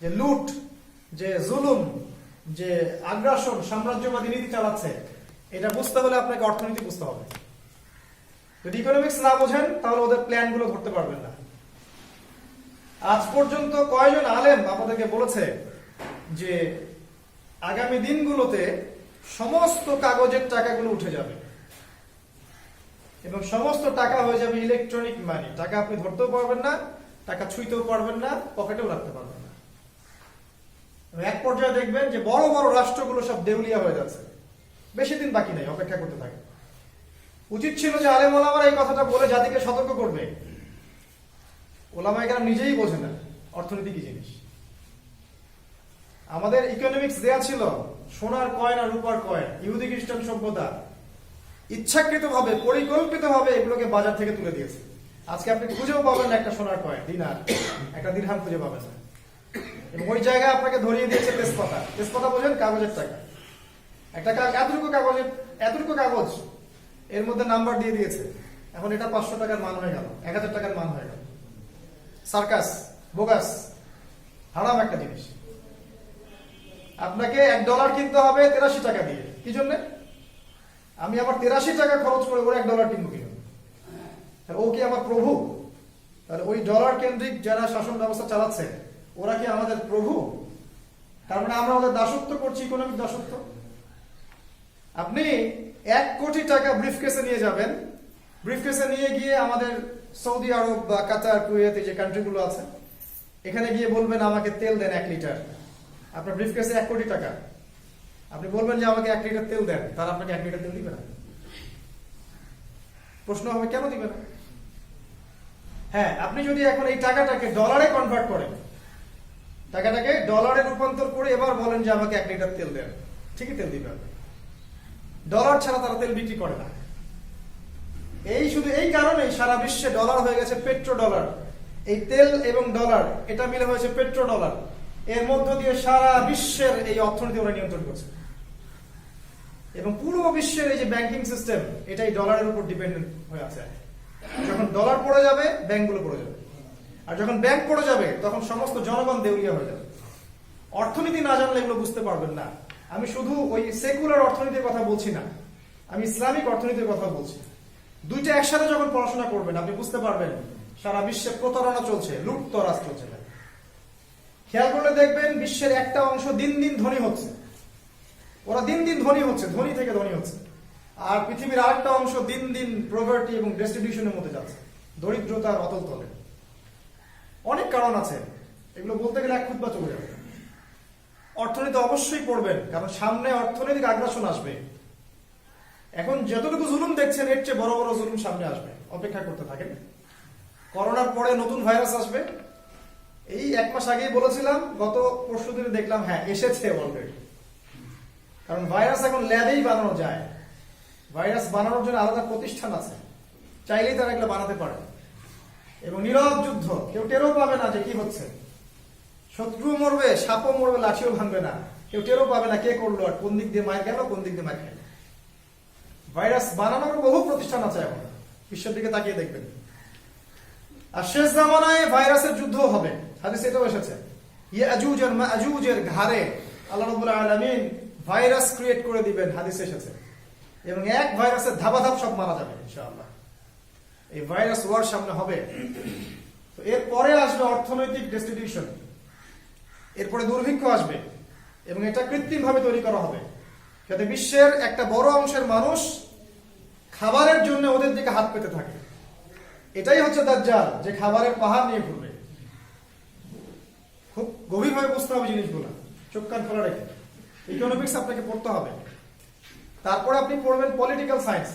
যে লুট, যে জুলুম, যে আগ্রাসন, সাম্রাজ্যবাদী নীতি চালাচ্ছে, এটা বুঝতে হলে আপনাকে অর্থনীতি বুঝতে হবে। যদি ইকোনমিক্স না বোঝেন তাহলে ওদের প্ল্যান গুলো ধরতে পারবেন না। আজ পর্যন্ত কয়জন আলেম আপনাদেরকে বলেছে যে আগামী দিনগুলোতে সমস্ত কাগজের টাকাগুলো উঠে যাবে এবং সমস্ত টাকা হয়ে যাবে ইলেকট্রনিক মানি? টাকা আপনি ধরতেও পারবেন না, টাকা ছুঁইতেও পারবেন না, পকেটেও রাখতে পারবেন না। এক পর্যায়ে দেখবেন যে বড় বড় রাষ্ট্রগুলো সব দেউলিয়া হয়ে যাচ্ছে। বেশি দিন বাকি নাই, অপেক্ষা করতে থাকে। উচিত ছিল যে আলেম ওলামারা এই কথাটা বলে জাতিকে সতর্ক করবে। ওলামায়ে কেরাম নিজেই বোঝে না অর্থনীতি কি জিনিস। আমাদের ইকোনমিক্স দেয়া ছিল সোনার কয়েন আর রূপার কয়েন, ইহুদি খ্রিস্টান সভ্যতা ইচ্ছাকৃতভাবে পরিকল্পিতভাবে এগুলোকে বাজার থেকে তুলে দিয়েছে। আজকে আপনি খুঁজেও পাবেন না একটা সোনার কয়েন, দিনার, একটা দিরহাম খুঁজে পাবেন না। এবং ওই জায়গায় আপনাকে ধরিয়ে দিয়েছে তেজপাতা। তেজপাতা বোঝেন? কাগজের টাকা। একটা এতটুকু কাগজ, এর মধ্যে নাম্বার দিয়ে দিয়েছে। এখন এটা 500 টাকার মান হয়ে গেল, 1000 টাকার মান হয়ে গেল। সার্কাস, বোগাস, হারাম একটা জিনিস। আপনাকে $1 কিনতে হবে 83 টাকা দিয়ে। কি জন্য? আমি আবার 83 টাকা খরচ করে ওর $1 কিনবো কিনা? ও কি আমার প্রভু? তাহলে ওই ডলার কেন্দ্রিক যারা শাসন ব্যবস্থা চালাচ্ছে ওরা কি আমাদের প্রভু? তার মানে আমরা ওদের দাসত্ব করছি, ইকোনমিক দাসত্ব। আপনি 1 কোটি টাকা ব্রিফকেসে নিয়ে যাবেন, ব্রিফকেসে নিয়ে গিয়ে আমাদের সৌদি আরব বা কাতার, কুয়েত, যে কান্ট্রিগুলো আছে, এখানে গিয়ে বলবেন আমাকে তেল দেন 1 লিটার। আপনার ব্রিফকেসে 1 কোটি টাকা, আপনি বলবেন যে আমাকে 1 লিটার তেল দেন, তারা আপনাকে 1 লিটার তেল দিবে না। প্রশ্ন হবে কেন দিবে না? হ্যাঁ, আপনি যদি এখন এই টাকাটাকে ডলারে কনভার্ট করেন, টাকাটাকে ডলারে রূপান্তর করে এবার বলেন যে আমাকে 1 লিটার তেল দেন, ঠিকই তেল দিবে। ডলার ছাড়া তারা তেল বিক্রি করে না। শুধু এই কারণেই সারা বিশ্বে ডলার হয়ে গেছে পেট্রো ডলার। এই তেল এবং ডলার এটা মিলে হয়েছে পেট্রো ডলার। এর মধ্য দিয়ে সারা বিশ্বের এই অর্থনীতি ওরা নিয়ন্ত্রণ করছে এবং পুরো বিশ্বের এই যে ব্যাংকিং সিস্টেম এটাই ডলারের উপর ডিপেন্ডেন্ট হয়ে আছে। যখন ডলার পড়ে যাবে, ব্যাংকগুলো পড়ে যাবে, আর যখন ব্যাংক পড়ে যাবে তখন সমস্ত জনগণ দেউলিয়া হয়ে যাবে। অর্থনীতি না জানলে এগুলো বুঝতে পারবেন না। আমি শুধু ওই সেকুলার অর্থনীতির কথা বলছি না, আমি ইসলামিক অর্থনীতির কথা বলছি। দুইটা একসাথে যখন পড়াশোনা করবেন আপনি বুঝতে পারবেন সারা বিশ্বে প্রতারণা চলছে, লুটতরাজ চলছে। খেয়াল করলে দেখবেন বিশ্বের একটা অংশ দিন দিন ধনী হচ্ছে, ওরা দিন দিন ধনী হচ্ছে, ধনী থেকে ধনী হচ্ছে। আর পৃথিবীর আরেকটা অংশ দিন দিন প্রভার্টি এবং ডিস্ট্রিবিউশনের মধ্যে যাচ্ছে, দরিদ্রতার অতল তলে। অনেক কারণ আছে, এগুলো বলতে গেলে 1 খুতবা চলে যাবে। অর্থনীতি অবশ্যই পড়বেন, কারণ সামনে অর্থনৈতিক আগ্রাসন আসবে। এখন যতটুকু জুলুম দেখছেন এর চেয়ে বড় বড় জুলুম সামনে আসবে, অপেক্ষা করতে থাকেন। করোনার পরে নতুন ভাইরাস আসবে। এই 1 মাস আগেই বলেছিলাম, গত পরশুদিন দেখলাম হ্যাঁ এসেছে অলরেডি। কারণ ভাইরাস এখন ল্যাবেই বানানো যায়, ভাইরাস বানানোর জন্য আলাদা প্রতিষ্ঠান আছে, চাইলেই তারা এগুলো বানাতে পারে। এবং নীরব যুদ্ধ, কেউ টেরও পাবে না যে কি হচ্ছে। শত্রু মরবে, সাপও মরবে, লাঠিও ভাঙবে না, কেউ টেরও পাবে না কে করলো আর কোন দিক দিয়ে মার গেল, কোন দিক দিয়ে মার খেল। ভাইরাস বানানোর বহু প্রতিষ্ঠান আছে এখন, বিশ্বের দিকে তাকিয়ে দেখবেন। আর শেষ জামানায় ভাইরাসের যুদ্ধ হবে, হাদিসে এটাও এসেছে। ইয়াজুজ আর মাজুজের ঘাড়ে আল্লাহ রাব্বুল আলামিন ভাইরাস ক্রিয়েট করে দিবেন, হাদিসে এসেছে। এবং এক ভাইরাসের ধাপাধাপ সব মারা যাবে ইনশাআল্লাহ। এই ভাইরাস ওয়ার সামনে হবে। তো এরপরে আসবে অর্থনৈতিক ডিস্ট্রিবিউশন, এরপরে দুর্ভিক্ষ আসবে এবং এটা কৃত্রিম ভাবে তৈরি করা হবে যাতে বিশ্বের একটা বড় অংশের মানুষ খাবারের জন্য ওদের দিকে হাত পেতে থাকে। এটাই হচ্ছে দাজ্জাল, যে খাবারের পাহাড় নিয়ে ঘুরবে। খুব গভীরভাবে বুঝতে হবে জিনিসগুলো, চোখ কান খোলা রেখে। ইকোনমিক্স আপনাকে পড়তে হবে, তারপরে আপনি পড়বেন পলিটিক্যাল সায়েন্স।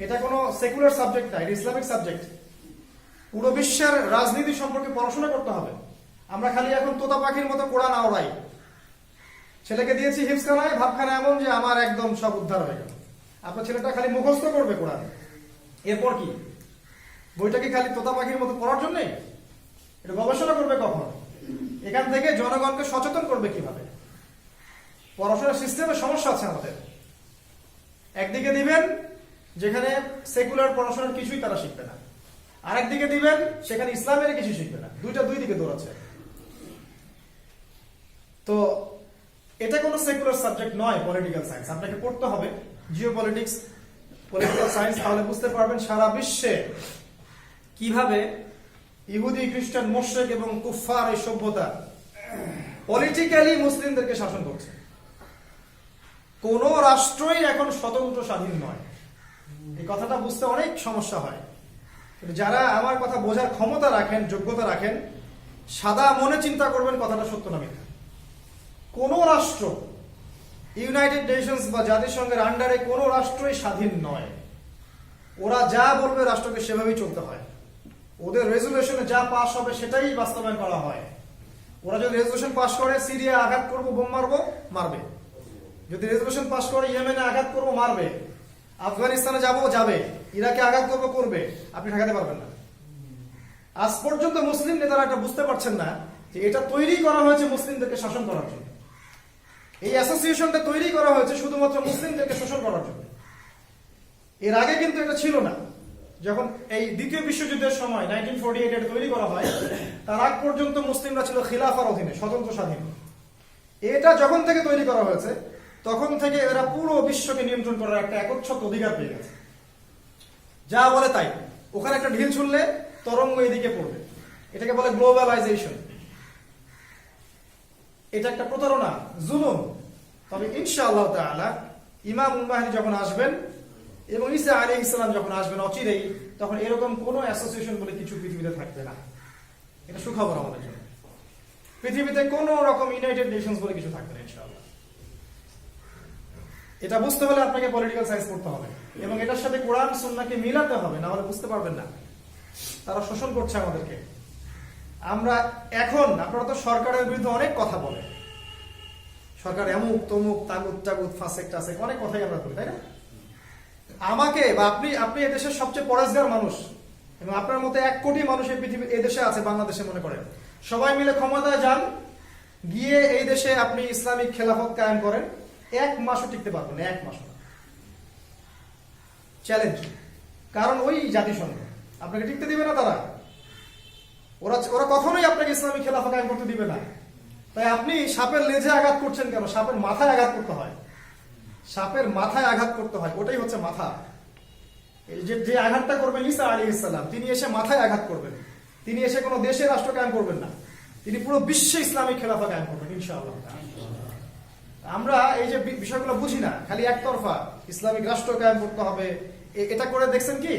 এটা কোনো সেকুলার সাবজেক্ট না, এটা ইসলামিক সাবজেক্ট। পুরো বিশ্বের রাজনীতি সম্পর্কে পড়াশোনা করতে হবে। আমরা খালি এখন তোতা পাখির মতো কোরআন আওড়াই। ছেলেকে দিয়েছি হিফজখানায়, ভাবখানা এমন যে আমার একদম সব উদ্ধার হয়ে গেল। আপনার ছেলেটা খালি মুখস্থ করবে কোরআন, এরপর কি? বইটা কি খালি তোতা পাখির মতো পড়ার জন্যই? এটা গবেষণা করবে কখন? এখান থেকে জনগণকে সচেতন করবে কিভাবে? পড়াশোনার সিস্টেমে সমস্যা আছে আমাদের। একদিকে দিবেন যেখানে সেকুলার পড়াশোনার কিছুই তারা শিখবে না, আরেকদিকে দিবেন সেখানে ইসলামের কিছু শিখবে না। দুই দিকে দৌড়াচ্ছে। তো এটা কোনো সেকুলার সাবজেক্ট নয়, পলিটিক্যাল সায়েন্স আপনাকে পড়তে হবে, জিও পলিটিক্স, পলিটিক্যাল সায়েন্স, তাহলে বুঝতে পারবেন সারা বিশ্বে কিভাবে ইহুদি, খ্রিস্টান, মুশরিক এবং কুফফার এই সভ্যতা পলিটিক্যালি মুসলিমদেরকে শাসন করছে। কোন রাষ্ট্রই এখন স্বতন্ত্র স্বাধীন নয়। এই কথাটা বুঝতে অনেক সমস্যা হয়, কিন্তু যারা আমার কথা বোঝার ক্ষমতা রাখেন, যোগ্যতা রাখেন, সাদা মনে চিন্তা করবেন কথাটা সত্য না মিথ্যা। কোন রাষ্ট্র, ইউনাইটেড নেশনস বা জাতিসংঘের আন্ডারে কোন রাষ্ট্রই স্বাধীন নয়। ওরা যা বলবে রাষ্ট্রকে সেভাবেই চলতে হয়। ওদের রেজুলেশনে যা পাস হবে সেটাই বাস্তবায়ন করা হয়। ওরা যদি রেজুলেশন পাস করে সিরিয়া আঘাত করবো, বোম মারবো, মারবে। যদি রেজুলেশন পাস করে ইয়েমেনে আঘাত করবো, মারবে। আফগানিস্তানে যাবো, যাবে। ইরাকে আঘাত করবো, করবে। আপনি ঠেকাতে পারবেন না। আজ পর্যন্ত মুসলিম নেতারা এটা বুঝতে পারছেন না যে এটা তৈরি করা হয়েছে মুসলিমদেরকে শাসন করার জন্য। এই অ্যাসোসিয়েশনটা তৈরি করা হয়েছে শুধুমাত্র মুসলিমদেরকে শোষণ করার জন্য। এর আগে কিন্তু এটা ছিল না। যখন এই দ্বিতীয় বিশ্বযুদ্ধের সময় 1948 এটা তৈরি করা হয়, তার আগ পর্যন্ত মুসলিমরা ছিল খিলাফার অধীনে, স্বতন্ত্র স্বাধীন। এটা যখন থেকে তৈরি করা হয়েছে তখন থেকে এরা পুরো বিশ্বকে নিয়ন্ত্রণ করার একটা একচ্ছত্র অধিকার পেয়ে গেছে। যা বলে তাই। ওখানে একটা ঢিল ছুড়লে তরঙ্গ এদিকে পড়বে। এটাকে বলে গ্লোবালাইজেশন। এটা একটা প্রতারণা, জুলুম। তবে ইনশাআল্লাহ তাআলা ইমাম মাহদী যখন আসবেন এবং ঈসা আলাইহিস সালাম যখন আসবেন অচিরেই, তখন এরকম কোন অ্যাসোসিয়েশন বলে কিছু পৃথিবীতে থাকবে না। এটা সুখবর আমাদের জন্য। পৃথিবীতে কোন রকম ইউনাইটেড নেশনস বলে কিছু থাকবে না ইনশাআল্লাহ। এটা বুঝতে হলে আপনাকে পলিটিক্যাল সায়েন্স পড়তে হবে এবং এটার সাথে কোরআন সুন্নাহকে মিলাতে হবে, না হলে বুঝতে পারবেন না। তারা শোষণ করছে আমাদেরকে। আমরা এখন, আপনারা তো সরকারের বিরুদ্ধে অনেক কথা বলেন, সরকার এমুক তমুক, তাগুত টাগুত, ফাসেক টাসেক, অনেক কথাই আমরা বলি, তাই না? আমাকে বা আপনি এদেশের সবচেয়ে পরেশগার মানুষ এবং আপনার মতো 1 কোটি মানুষ এই পৃথিবী, এই দেশে আছে, বাংলাদেশে মনে করেন। সবাই মিলে ক্ষমতায় যান, গিয়ে এই দেশে আপনি ইসলামিক খেলাফত কায়েম করেন, 1 মাসও টিকতে পারবেন না, 1 মাসও। চ্যালেঞ্জ। কারণ ওই জাতিসংঘ আপনাকে টিকতে দিবে না। তারা ওরা কখনোই আপনাকে ইসলামিক খেলাফত কায়েম করতে দিবে না। তাই আপনি সাপের লেজে আঘাত করছেন কেন? সাপের মাথায় আঘাত করতে হয়। সাপের মাথায় আঘাত করতে হয়, ওটাই হচ্ছে মাথা। যে আঘাতটা করবেন ঈসা আলাইহিস সালাম, তিনি এসে মাথায় আঘাত করবেন। তিনি এসে কোনো দেশে রাষ্ট্র কায়েম করবেন না, তিনি পুরো বিশ্বে ইসলামিক খেলাফত কায়েম করবেন ইনশাআল্লাহ। আমরা এই যে বিষয়গুলো বুঝি না, খালি একতরফা ইসলামিক রাষ্ট্র কায়েম করতে হবে। এটা করে দেখছেন কি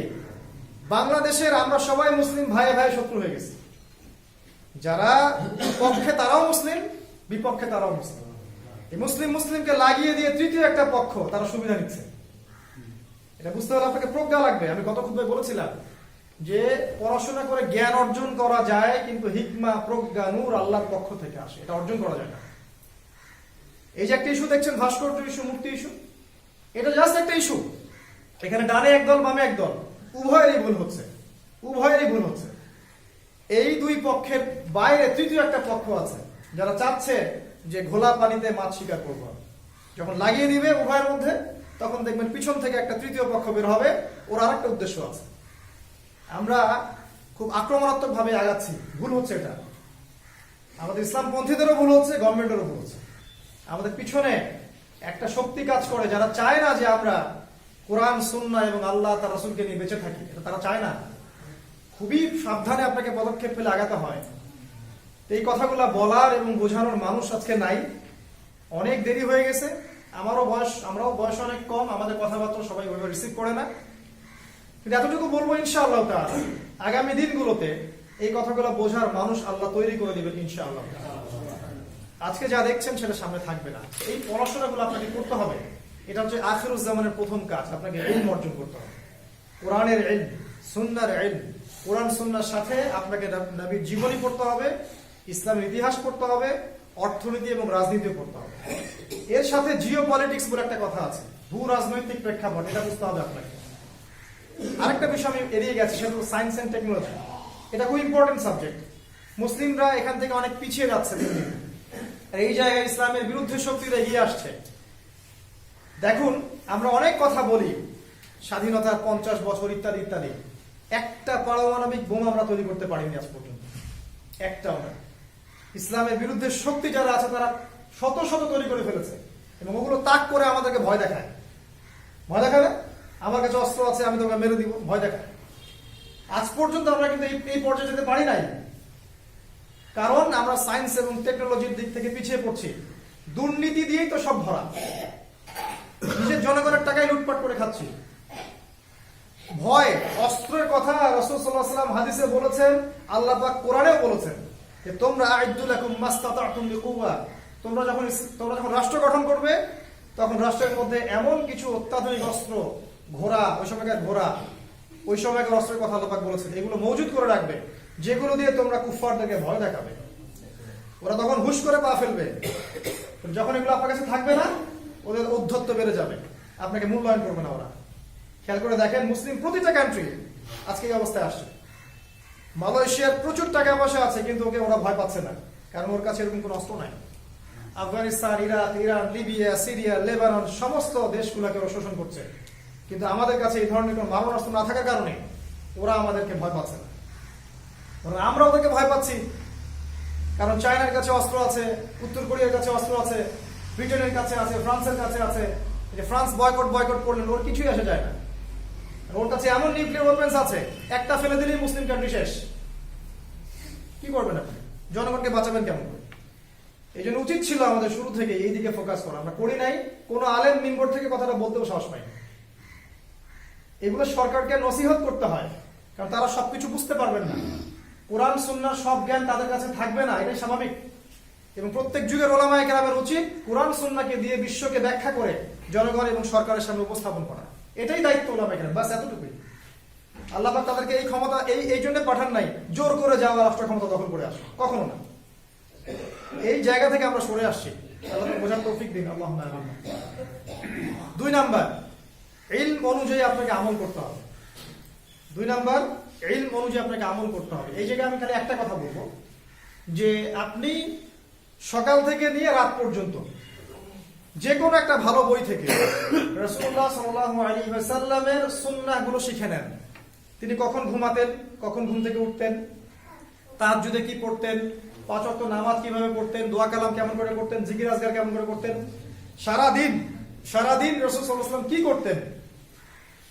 বাংলাদেশের আমরা সবাই মুসলিম ভাই ভাই শত্রু হয়ে গেছি। যারা পক্ষে তারাও মুসলিম, বিপক্ষে তারাও মুসলিম। এই মুসলিমকে লাগিয়ে দিয়ে তৃতীয় একটা পক্ষ তারা সুবিধা নিচ্ছে। এটা বুঝতে হলে আপনাকে প্রজ্ঞা লাগবে। আমি গত খুতবায় বলেছিলাম যে পড়াশোনা করে জ্ঞান অর্জন করা যায়, কিন্তু হিকমা, প্রজ্ঞা, নূর আল্লাহর পক্ষ থেকে আসে, এটা অর্জন করা যায় না। এই যে একটা ইস্যু দেখছেন, ভাস্কর্য ইস্যু, মূর্তি ইস্যু, এটা জাস্ট একটা ইস্যু। এখানে ডানে একদল, বামে একদল, উভয়েরই ভুল হচ্ছে, উভয়েরই ভুল হচ্ছে। এই দুই পক্ষের বাইরে তৃতীয় একটা পক্ষ আছে যারা চাচ্ছে যে ঘোলা পানিতে মাছ শিকার করবো। যখন লাগিয়ে দিবে উভয়ের মধ্যে, তখন দেখবেন পিছন থেকে একটা তৃতীয় পক্ষ বের হবে, ওর আর একটা উদ্দেশ্য আছে। আমরা খুব আক্রমণাত্মক ভাবে আগাচ্ছি, ভুল হচ্ছে এটা। আমাদের ইসলামপন্থীদেরও ভুল হচ্ছে, গভর্নমেন্টেরও ভুল হচ্ছে। আমাদের পিছনে একটা শক্তি কাজ করে যারা চায় না যে আমরা কোরআন, সুন্নাহ এবং আল্লাহ তার রাসূলকে নিয়ে বেঁচে থাকি। এটা তারা চায় না। খুবই সাবধানে আপনাকে পদক্ষেপ ফেলে আগাতে হয়। এই কথাগুলো বলার এবং বোঝানোর মানুষ আজকে নাই, অনেক দেরি হয়ে গেছে। আমরাও বয়স অনেক কম, আমাদের কথাবার্তা সবাই ওইভাবে রিসিভ করে না। কিন্তু এতটুকু বলবো ইনশাআল্লাহ তাআলা আগামী দিনগুলোতে এই কথাগুলো বোঝার মানুষ আল্লাহ তৈরি করে দিবেন ইনশাআল্লাহ। আজকে যা দেখছেন সেটা সামনে থাকবে না। এই পড়াশোনাগুলো আপনাকে করতে হবে। এটা হচ্ছে আখিরুজ জামানের প্রথম কাজ। আপনাকে ইলম অর্জন করতে হবে, কোরআনের ইলম, সুন্নাহর ইলম। কোরআন সুন্নাহর সাথে আপনাকে নবীর জীবনী পড়তে হবে, ইসলামের ইতিহাস পড়তে হবে, অর্থনীতি এবং রাজনীতিও পড়তে হবে। এর সাথে জিও পলিটিক্স বলে একটা কথা আছে, ভূ রাজনৈতিক প্রেক্ষাপট, এটা বুঝতে হবে আপনাকে। আরেকটা বিষয় আমি এড়িয়ে গেছি, সেটা হলো সায়েন্স এন্ড টেকনোলজি। এটা খুব ইম্পর্টেন্ট সাবজেক্ট। মুসলিমরা এখান থেকে অনেক পিছিয়ে যাচ্ছে। এই জায়গায় ইসলামের বিরুদ্ধে শক্তিরা এগিয়ে আসছে। দেখুন, আমরা অনেক কথা বলি স্বাধীনতার 50 বছর ইত্যাদি ইত্যাদি। একটা পারমাণবিক বোমা আমরা তৈরি করতে পারিনি আজ পর্যন্ত, একটাও না। ইসলামের বিরুদ্ধে শক্তি যারা আছে তারা শত শত তৈরি করে ফেলেছে এবং ওগুলো তাক করে আমাদেরকে ভয় দেখায়। ভয় দেখায় না, আমার কাছে অস্ত্র আছে, আমি তোকে মেরে দিব, ভয় দেখায়। আজ পর্যন্ত আমরা কিন্তু এই পর্যায়ে যেতে পারি নাই, কারণ আমরা সায়েন্স এবং টেকনোলজির দিক থেকে পিছিয়ে পড়ছি। দুর্নীতি দিয়েই তো সব ভরা, নিজের জনগণের টাকায় লুটপাট করে খাচ্ছি। ভয়, অস্ত্রের কথা রাসূল সাল্লাল্লাহু আলাইহি ওয়াসাল্লাম হাদিসে বলেছেন, আল্লাহ পাক কোরআনেও বলেছেন যে তোমরা আইদ্দু লাকুম মাসতাতা'তুম বিকুওয়া, তোমরা যখন রাষ্ট্র গঠন করবে তখন রাষ্ট্রের মধ্যে এমন কিছু অত্যাধুনিক অস্ত্র, ঘোড়া, ওই সময়কার অস্ত্রের কথা আল্লাহ পাক বলেছেন, এগুলো মজুদ করে রাখবে, যেগুলো দিয়ে তোমরা কুফফারদেরকে ভয় দেখাবে। ওরা তখন হুশ করে পা ফেলবে। যখন এগুলো আপনার কাছে থাকবে না, ওদের ঔদ্ধত্য বেড়ে যাবে, আপনাকে মূল্যায়ন করবে না ওরা। খেয়াল করে দেখেন, মুসলিম প্রতিটা কান্ট্রি আজকে এই অবস্থায় আসছে। মালয়েশিয়ার প্রচুর টাকা পয়সা আছে, কিন্তু ওকে ওরা ভয় পাচ্ছে না, কারণ ওর কাছে এরকম কোনো অস্ত্র নাই। Afghanistan, Iraq, Iran, Libya, Syria, Lebanon, সমস্ত দেশগুলোকে ওরা শোষণ করছে, কিন্তু আমাদের কাছে এই ধরনের কোনো মারণাস্ত্র না থাকার কারণে ওরা আমাদেরকে ভয় পাচ্ছে না। আমরা ওদেরকে ভয় পাচ্ছি, কারণ চায়নার কাছে অস্ত্র আছে, উত্তর কোরিয়ার কাছে অস্ত্র আছে, ব্রিটেনের কাছে আছে, ফ্রান্সের কাছে আছে। যে ফ্রান্স বয়কট করলেন, ওর কিছুই আসে যায় না। ওর কাছে এমন নিউক্লিয়ার ওয়েপন্স আছে, একটা ফেলে দিলেই মুসলিম কান্ট্রি শেষ। কি করবেন আপনি? জনগণকে বাঁচাবেন কেমন করে? এই জন্য উচিত ছিল আমাদের শুরু থেকে এই দিকে ফোকাস করা। আমরা করি নাই, কোনো আলেম মিম্বর থেকে কথাটা বলতেও সাহস পাই। এগুলো সরকারকে নসিহত করতে হয়, কারণ তারা সবকিছু বুঝতে পারবেন না। কোরআন সুন্নাহর সব জ্ঞান তাদের কাছে থাকবে না, এটাই স্বাভাবিক। এবং প্রত্যেক যুগের ওলামায়ে কেরামের উচিত কোরআন সুন্নাহকে দিয়ে বিশ্বকে ব্যাখ্যা করে জনগণ এবং সরকারের সামনে উপস্থাপন করা। এটাই দায়িত্ব ওলামায়ে কেরাম, বাস এতটুকুই। আল্লাহ পাক তাদেরকে এই ক্ষমতা এই জন্য পাঠান নাই জোর করে যাওয়া রাষ্ট্র ক্ষমতা দখল করে আসো, কখনো না। এই জায়গা থেকে আমরা সরে আসছি। আল্লাহ বোঝার তৌফিক দিন, আল্লাহুম্মা আমিন। 2 নাম্বার, ইলম অনুযায়ী আপনাকে আমল করতে হবে। 2 নাম্বার, ইলম অনুযায়ী আপনাকে আমল করতে হবে। এই জায়গায় আমি খালি একটা কথা বলবো, যে আপনি সকাল থেকে নিয়ে রাত পর্যন্ত যে কোনো একটা ভালো বই থেকে রাসূলুল্লাহ সাল্লাল্লাহু আলাইহি ওয়াসাল্লামের সুন্নাহগুলো শিখে নেন। তিনি কখন ঘুমাতেন, কখন ঘুম থেকে উঠতেন, তাহাজ্জুদে কি পড়তেন, 5 ওয়াক্ত নামাজ কিভাবে পড়তেন, দোয়া কালাম কেমন করে করতেন, জিকির আজকার কেমন করে করতেন, সারাদিন রাসূল সাল্লাল্লাহু আলাইহি ওয়াসাল্লাম কি করতেন,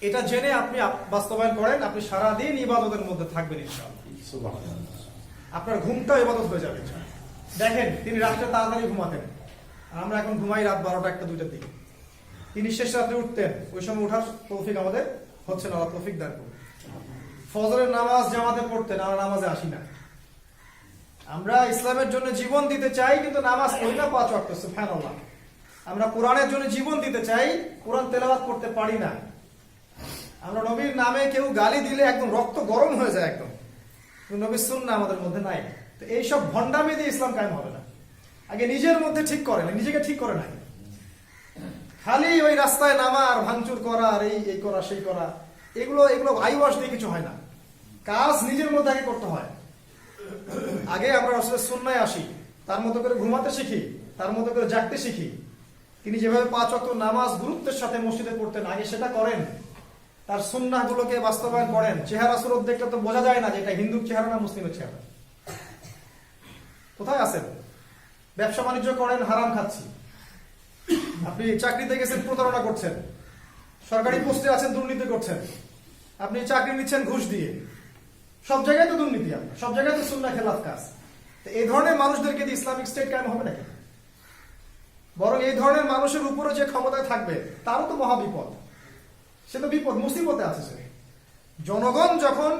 এটা জেনে আপনি বাস্তবায়ন করেন, আপনি সারাদিন ইবাদতের মধ্যে থাকবেন ইনশাআল্লাহ। সুবহানাল্লাহ। আপনার ঘুমটা ইবাদত হয়ে যাবে। দেখেন, তিনি রাত্রে তাড়াতাড়ি ঘুমাতেন, আমরা এখন ঘুমাই রাত 12টা 1টা 2টার দিকে। তিনি শেষ রাত্রে উঠতেন, ওই সময় ওঠার তৌফিক আমাদের হচ্ছে না, আল্লাহ তৌফিক দান করুন। ফজরের নামাজ জামাতে পড়তেন, আমরা নামাজে আসি না। আমরা ইসলামের জন্য জীবন দিতে চাই, কিন্তু নামাজ পড়ি না 5 ওয়াক্ত, সুবহানাল্লাহ। আমরা কোরআনের জন্য জীবন দিতে চাই, কোরআন তেলাওয়াত করতে পারি না। আমরা নবীর নামে কেউ গালি দিলে একদম রক্ত গরম হয়ে যায় একদম, নবীর সুন্নাহ আমাদের মধ্যে নাই। তো এইসব ভণ্ডামি দিয়ে ইসলাম কায়েম হবে না। আগে নিজের মধ্যে ঠিক করেন, নিজেকে ঠিক করে নাই। খালি ওই রাস্তায় নামা আর ভাঙচুর করা আর এই করা সেই করা, এগুলো আইওয়াশ দিয়ে কিছু হয় না। কাজ নিজের মধ্যে আগে করতে হয়। আগে আমরা রাসূলের সুন্নাহয় আসি, তার মতো করে ঘুমাতে শিখি, তার মতো করে জাগতে শিখি। তিনি যেভাবে 5 ওয়াক্ত নামাজ গুরুত্বের সাথে মসজিদে পড়তেন, আগে সেটা করেন। তার সুন্নাহগুলোকে বাস্তবায়ন করেন। চেহারা সুরত দেখলে তো বোঝা যায় না যে এটা হিন্দুর চেহারা না মুসলিমের চেহারা। কোথায় আছেন? ব্যবসা বাণিজ্য করেন, হারাম খাচ্ছি। আপনি চাকরিতে গেছেন, প্রতারণা করছেন। সরকারি পোস্টে আছেন, দুর্নীতি করছেন। আপনি চাকরি নিচ্ছেন ঘুষ দিয়ে। সব জায়গায় তো দুর্নীতি, আপনার সব জায়গায় তো সুন্নাহ খেলাফ কাজ। তো এই ধরনের মানুষদেরকে দিয়ে ইসলামিক স্টেট কায়েম হবে নাকি? বরং এই ধরনের মানুষের উপরে যে ক্ষমতায় থাকবে তারও তো মহাবিপদ। সে তো বিপদ, মুসিবতে আছে সে। জনগণ যখন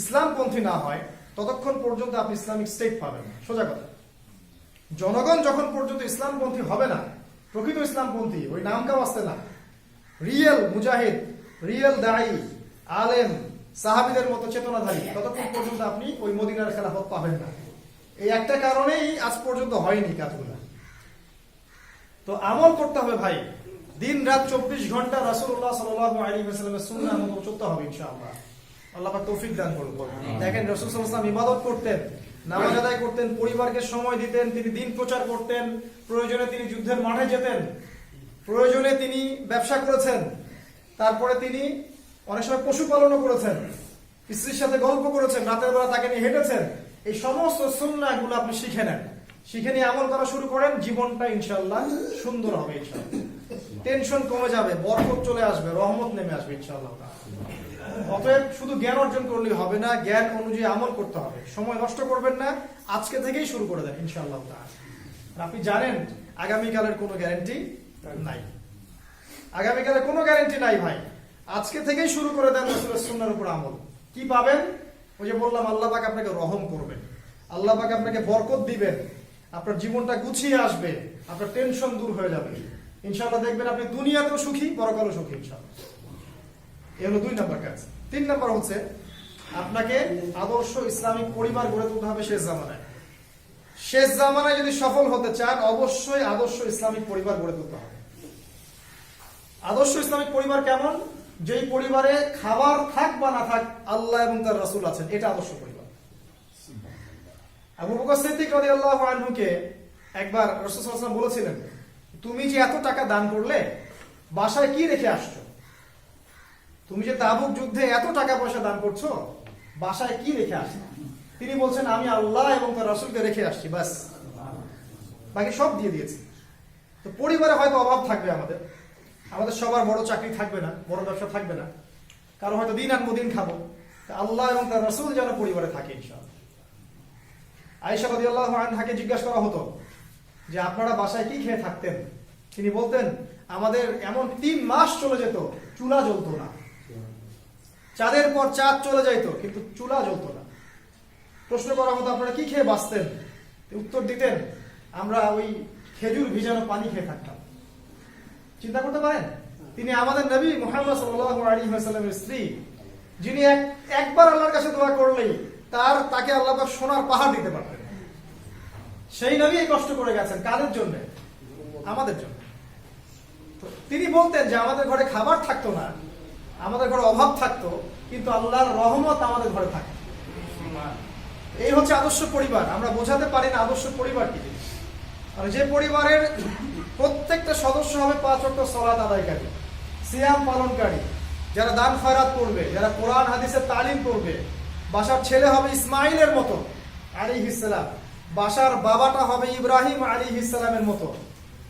ইসলামপন্থী না হয় ততক্ষণ পর্যন্ত আপনি ইসলামিক স্টেট পাবেন না, সোজা কথা। জনগণ যখন পর্যন্ত ইসলামপন্থী হবে না, প্রকৃত ইসলামপন্থী, ওই নামকা বাস্তে না, রিয়েল মুজাহিদ, রিয়েল দাঈ, আলেম, সাহাবীদের মতো চেতনাধারী, ততক্ষণ পর্যন্ত আপনি ওই মদিনার খেলাফত পাবেন না। এই একটা কারণেই আজ পর্যন্ত হয়নি কাজগুলো। তো আমল করতে হবে ভাই। দিন রাত 24 ঘন্টা রাসূলুল্লাহ সাল্লাল্লাহু আলাইহি ওয়াসাল্লামের সুন্নাহ মতো চলতে হবে ইনশাআল্লাহ। আল্লাহ পাক তৌফিক দান করুন। দেখেন, রাসূল সাল্লাল্লাহু আলাইহি ওয়াসাল্লাম ইবাদত করতেন, নামাজ আদায় করতেন, পরিবারকে সময় দিতেন, তিনি দ্বীন প্রচার করতেন, প্রয়োজনে তিনি যুদ্ধের মাঠে যেতেন, প্রয়োজনে তিনি ব্যবসা করেছেন, তারপরে তিনি অনেক সময় পশুপালনও করেছেন, স্ত্রীর সাথে গল্প করেছেন, রাতের বেলা তাকে নিয়ে হেঁটেছেন। এই সমস্ত সুন্নাহগুলো আপনি শিখে নেন। শিখে নিয়ে আমল করা শুরু করেন, জীবনটা ইনশাআল্লাহ সুন্দর হবে ইনশাআল্লাহ। টেনশন কমে যাবে, বরকত চলে আসবে, রহমত নেমে আসবে ইনশাআল্লাহ। অতএব শুধু জ্ঞান অর্জন করলেই হবে না, জ্ঞান অনুযায়ী আমল করতে হবে। সময় নষ্ট করবেন না, আজকে থেকেই শুরু করে দেন ইনশাআল্লাহ। আপনি জানেন আগামীকালের কোনো গ্যারান্টি নাই, আগামীকালের কোনো গ্যারান্টি নাই ভাই। আজকে থেকেই শুরু করে দেন রাসূলের সুন্নাহর উপর আমল। কি পাবেন? ওই যে বললাম, আল্লাহ পাক আপনাকে রহম করবেন, আল্লাহ পাক আপনাকে বরকত দিবেন, আপনার জীবনটা গুছিয়ে আসবে, আপনার টেনশন দূর হয়ে যাবে ইনশাআল্লাহ। দেখবেন আপনি দুনিয়াতেও সুখী, পরকালেও সুখী ইনশাআল্লাহ। এই হলো 2 নম্বর কাজ। 3 নম্বর হচ্ছে আপনাকে আদর্শ ইসলামিক পরিবার গড়ে তুলতে হবে শেষ জামানায়। শেষ জামানায় যদি সফল হতে চান, অবশ্যই আদর্শ ইসলামিক পরিবার গড়ে তুলতে হবে। আদর্শ ইসলামিক পরিবার কেমন? যেই পরিবারে খাবার থাক বা না থাক, আল্লাহ এবং তার রাসূল আছেন, এটা আদর্শ পরিবার। আবু বকর সিদ্দিক রাদিয়াল্লাহু আনহুকে একবার রাসূল সাল্লাল্লাহু আলাইহি ওয়াসাল্লাম বলেছিলেন, তুমি যে এত টাকা দান করলে, বাসায় কি রেখে আসছো? তুমি যে তাবুক যুদ্ধে এত টাকা পয়সা দান করছো, বাসায় কি রেখে আসছো? তিনি বলছেন, আমি আল্লাহ এবং তার রাসূলকে রেখে আসছি, বাস, বাকি সব দিয়ে দিয়েছি। তো পরিবারে হয়তো অভাব থাকবে, আমাদের সবার বড় চাকরি থাকবে না, বড় ব্যবসা থাকবে না, কারো হয়তো দিন আনবো দিন খাবো, আল্লাহ এবং তার রাসূল যেন পরিবারে থাকে ইনশাআল্লাহ। আয়েশা রাদিয়াল্লাহু আনহাকে জিজ্ঞাসা করা হতো যে আপনারা বাসায় কি খেয়ে থাকতেন? তিনি বলতেন, আমাদের এমন 3 মাস চলে যেত, চুলা জ্বলতো না, চাঁদের পর চাঁদ চলে যাইত, কিন্তু চুলা জ্বলতো না। প্রশ্ন করা হতো, আপনারা কি খেয়ে বাঁচতেন? উত্তর দিতেন, আমরা ওই খেজুর ভিজানো পানি খেয়ে থাকতাম। চিন্তা করতে পারেন, তিনি আমাদের নবী মুহাম্মদ সাল্লাল্লাহু আলাইহি ওয়াসাল্লামের স্ত্রী, যিনি একবার আল্লাহর কাছে দোয়া করলেই তাকে আল্লাহ পাক সোনার পাহাড় দিতে পারতেন। সেই নবী এই কষ্ট করে গেছেন, কাদের জন্য? আমাদের জন্য। তিনি বলতেন যে আমাদের ঘরে খাবার থাকতো না, আমাদের ঘরে অভাব থাকতো, কিন্তু আল্লাহর রহমত আমাদের ঘরে থাকে। এই হচ্ছে আদর্শ পরিবার। আমরা বোঝাতে পারি না আদর্শ পরিবার কি। আর যে পরিবারের প্রত্যেকটা সদস্য হবে 5 ওয়াক্ত সালাত আদায়কারী, সিয়াম পালনকারী, যারা দান খয়রাত করবে, যারা কোরআন হাদিসের তালিম করবে, বাসার ছেলে হবে ইসমাইলের মতো আলাইহিস সালাম, বাসার বাবাটা হবে ইব্রাহিম আলাইহিস সালামের মতো,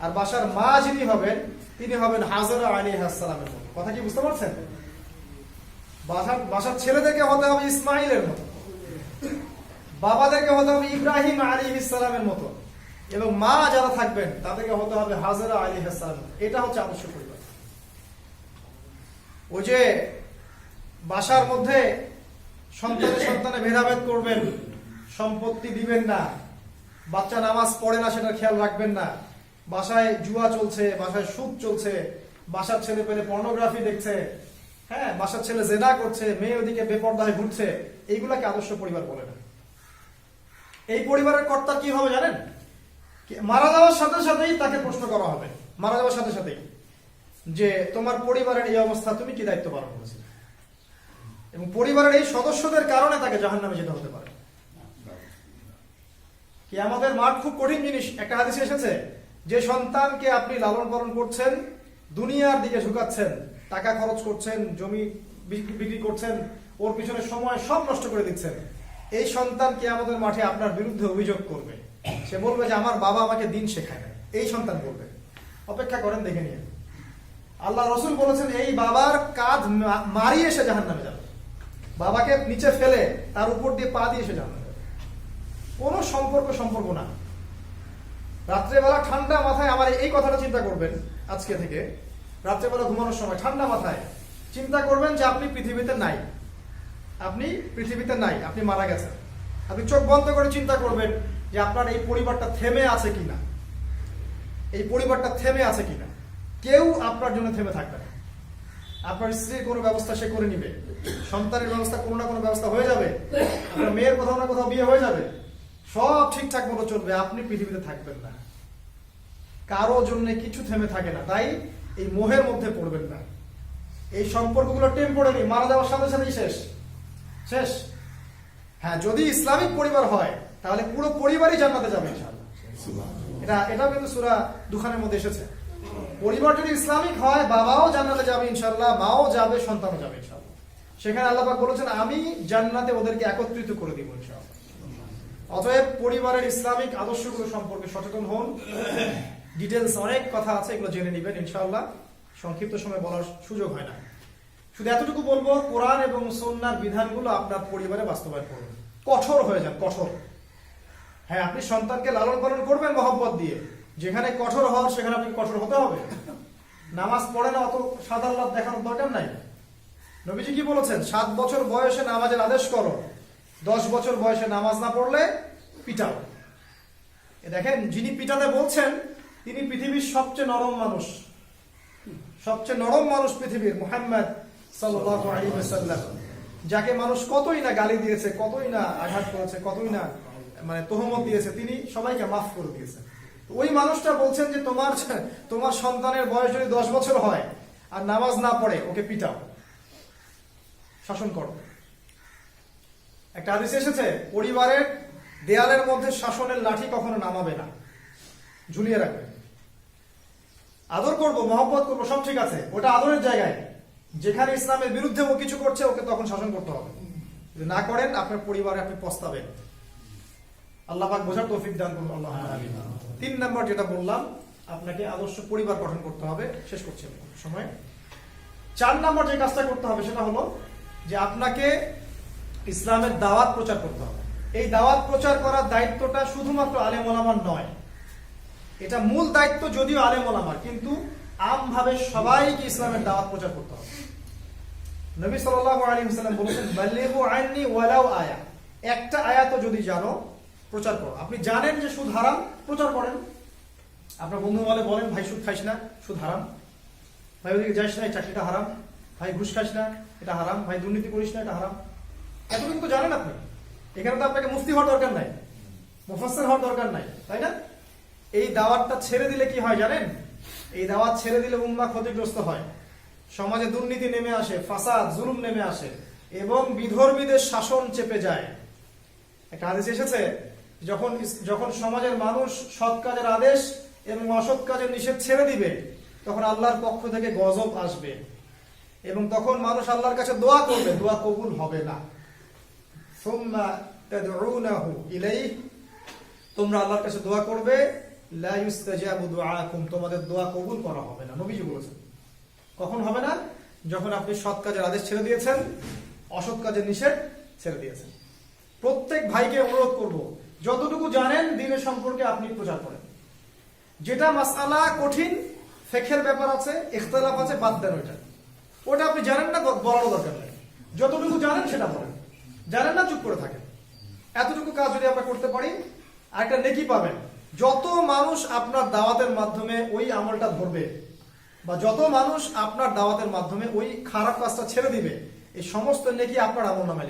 আর বাসার মা যিনি হবেন তিনি হবেন হাজরা আলাইহিস সালামের মতো। কথা কি বুঝতে পারছেন? বাসার ছেলেদেরকে হতে হবে ইসমাইলের মতো, বাবাদেরকে হতে হবে ইব্রাহিম আলাইহিস সালামের মতো, এবং মা যারা থাকবেন তাদেরকে হতে হবে হাজরা আলাইহিস সালাম। এটা হচ্ছে আদর্শ পরিবার। ওই যে বাসার মধ্যে সন্তানে ভেদাভেদ করবেন, সম্পত্তি দিবেন না, বাচ্চা নামাজ পড়ে না সেটা খেয়াল রাখবেন না, বাসায় জুয়া চলছে, বাসায় সুদ চলছে, বাসার ছেলে পেলে পর্নোগ্রাফি দেখছে, হ্যাঁ, বাসার ছেলে জেনা করছে, মেয়ে ওদিকে বেপরদায় ঘুরছে, এইগুলাকে আদর্শ পরিবার বলে না। এই পরিবারের কর্তা কি হবে জানেন? মারা যাওয়ার সাথে সাথেই তাকে প্রশ্ন করা হবে, মারা যাওয়ার সাথে সাথেই, যে তোমার পরিবারের এই অবস্থা, তুমি কি দায়িত্ব পালন করেছিলে? এবং পরিবারের এই সদস্যদের কারণে তাকে জাহান্নামে যেতে হতে পারে। কিয়ামতের মাঠ খুব কঠিন জিনিস। একটা হাদিসে এসেছে, যে সন্তানকে আপনি লালন পালন করছেন, দুনিয়ার দিকে ঝুঁকাচ্ছেন, টাকা খরচ করছেন, জমি বিক্রি করছেন, ওর পিছনে সময় সব নষ্ট করে দিচ্ছেন, এই সন্তান কিয়ামতের মাঠে আপনার বিরুদ্ধে অভিযোগ করবে। সে বলবে যে আমার বাবা আমাকে দিন শেখায় না, এই সন্তান বলবে। অপেক্ষা করেন, দেখে নিয়ে। আল্লাহ রাসূল বলেছেন, এই বাবার কাঁধ মারিয়ে এসে জাহান্নামে যাবে, বাবাকে নিচে ফেলে তার উপর দিয়ে পা দিয়ে এসে জাহান্নামে যাবে। কোনো সম্পর্ক না। রাত্রেবেলা ঠান্ডা মাথায় আমার এই কথাটা চিন্তা করবেন, আজকে থেকে রাত্রেবেলা ঘুমানোর সময় ঠান্ডা মাথায় চিন্তা করবেন যে আপনি পৃথিবীতে নাই, আপনি মারা গেছেন। আপনি চোখ বন্ধ করে চিন্তা করবেন যে আপনার এই পরিবারটা থেমে আছে কিনা, কেউ আপনার জন্য থেমে থাকবে না। আপনার স্ত্রীর কোনো ব্যবস্থা সে করে নিবে, সন্তানের ব্যবস্থা কোনো না কোনো ব্যবস্থা হয়ে যাবে, আপনার মেয়ের কোথাও না কোথাও বিয়ে হয়ে যাবে, সব ঠিকঠাক মতো চলবে, আপনি পৃথিবীতে থাকবেন না। কারো জন্য কিছু থেমে থাকে না, তাই এই মোহের মধ্যে পড়বেন না। এই সম্পর্কগুলো টেম্পোরারি, মারা যাওয়ার সাথে সাথেই শেষ। হ্যাঁ, যদি ইসলামিক পরিবার হয় তাহলে পুরো পরিবারই জান্নাতে যাবে ইনশাআল্লাহ। এটাও কিন্তু সূরা দুখানের মধ্যে এসেছে। পরিবার যদি ইসলামিক হয়, বাবাও জান্নাতে যাবে ইনশাআল্লাহ, মাও যাবে, সন্তানও যাবে ইনশাআল্লাহ। সেখানে আল্লাহ পাক বলেছেন, আমি জান্নাতে ওদেরকে একত্রিত করে দিব ইনশাআল্লাহ। অতএব পরিবারের ইসলামিক আদর্শগুলো সম্পর্কে সচেতন হন। ডিটেলস অনেক কথা আছে, এগুলো জেনে নেবেন ইনশাআল্লাহ, সংক্ষিপ্ত সময় বলার সুযোগ হয় না। শুধু এতটুকু বলবো, কোরআন এবং সুন্নাহর বিধানগুলো আপনার পরিবারে বাস্তবায়ন করুন। কঠোর হয়ে যান, কঠোর। হ্যাঁ, আপনি সন্তানকে লালন পালন করবেন মহব্বত দিয়ে, যেখানে কঠোর হওয়ার সেখানে আপনি কঠোর হতে হবে। নামাজ পড়ে না, অত সাদা লাভ দেখানোর দরকার নাই। নবীজি কি বলেছেন? 7 বছর বয়সে নামাজের আদেশ করো, 10 বছর বয়সে নামাজ না পড়লে পিটাও। দেখেন, যিনি পিটাতে বলছেন তিনি পৃথিবীর সবচেয়ে নরম মানুষ, সবচেয়ে নরম মানুষ পৃথিবীর, মুহাম্মদ সাল্লাল্লাহু আলাইহি ওয়াসাল্লাম, যাকে মানুষ কতই না গালি দিয়েছে, কতই না আঘাত করেছে, কতই না মানে তোহমত দিয়েছে, তিনি সবাইকে মাফ করে দিয়েছেন। ওই মানুষটা বলছেন যে তোমার সন্তানের বয়স যদি 10 বছর হয় আর নামাজ না পড়ে, ওকে পিটাও, শাসন করো। একটা হাদিস এসেছে, পরিবারের দেয়ালের মধ্যে শাসনের লাঠি কখনো নামাবে না, ঝুলিয়ে রাখবে। আদর করবো, মহব্বত করবো, সব ঠিক আছে, ওটা আদরের জায়গায়। যেখানে ইসলামের বিরুদ্ধে ও কিছু করছে, ওকে তখন শাসন করতে হবে। যদি না করেন, আপনার পরিবারে আপনি পস্তাবেন। আল্লাহ পাক বোঝার তৌফিক দান করুন, আল্লাহ আমিন। 3 নম্বর যেটা বললাম, আপনাকে আদর্শ পরিবার গঠন করতে হবে। শেষ করছি সময়। 4 নম্বর যে কাজটা করতে হবে সেটা হলো যে আপনাকে ইসলামের দাওয়াত প্রচার করতে হবে। এই দাওয়াত প্রচার করার দায়িত্বটা শুধুমাত্র আলেম ওলামার নয়, এটা মূল দায়িত্ব যদিও আলেম ওলামার, কিন্তু আমভাবে সবাইকে ইসলামের দাওয়াত প্রচার করতে হবে। নবী সাল্লাল্লাহু আলাইহি ওয়াসাল্লাম বলেছেন, বাল্লিগু আন্নি ওয়ালাউ আয়া, একটা আয়াত যদি জানো প্রচার করো। আপনি জানেন যে সুদ হারাম, প্রচার করেন। আপনার বন্ধু বলেন, ভাই সুদ খাইস না, সুদ হারাম। ভাই ওদিকে যাইস না, এই চাকরিটা হারাম। ভাই ঘুষ খাইস না, এটা হারাম। ভাই দুর্নীতি করিস না, এটা হারাম। এতটুকু তো জানেন আপনি। এখানে তো আপনাকে মুফতি হওয়ার দরকার নাই, মুফাসসির হওয়ার দরকার নাই, তাই না? এই দাওয়াতটা ছেড়ে দিলে কি হয় জানেন? এই দাওয়াত ছেড়ে দিলে উম্মাহ ক্ষতিগ্রস্ত হয়, সমাজে দুর্নীতি নেমে আসে, ফাসাদ জুলুম নেমে আসে এবং বিধর্মীদের শাসন চেপে যায়। একটা হাদিস এসেছে, যখন সমাজের মানুষ সৎ কাজের আদেশ এবং অসৎ কাজের নিষেধ ছেড়ে দিবে, তখন আল্লাহর পক্ষ থেকে গজব আসবে এবং তখন মানুষ আল্লাহর কাছে দোয়া করবে, দোয়া কবুল হবে না। সুম্মা তাদউনাহু ইলাইহি, তোমরা আল্লাহর কাছে দোয়া করবে, লা ইউস্তাজাবু দুআকুম, তোমাদের দোয়া কবুল করা হবে না। নবীজি বলেছেন। কখন হবে না? যখন আপনি সৎ কাজের আদেশ ছেড়ে দিয়েছেন, অসৎ কাজের নিষেধ ছেড়ে দিয়েছেন। প্রত্যেক ভাইকে অনুরোধ করব, যতটুকু জানেন দ্বীনের সম্পর্কে আপনি প্রচার করেন। যেটা মাসআলা কঠিন, ফিকহের ব্যাপার আছে, ইখতিলাফ আছে, বাদ দেন ওটা আপনি জানেন না, বলারও দরকার নেই। যতটুকু জানেন সেটা বলেন, জানেন না চুপ করে থাকেন। এতটুকু কাজ যদি আমরা করতে পারি, আরেকটা নেকি পাবেন। যত মানুষ আপনার দাওয়াতের মাধ্যমে ওই আমলটা ধরবে, বা যত মানুষ আপনার দাওয়াতের মাধ্যমে ওই খারাপ কাজটা ছেড়ে দিবে, এই সমস্ত নেকি আপনার আমলনামায়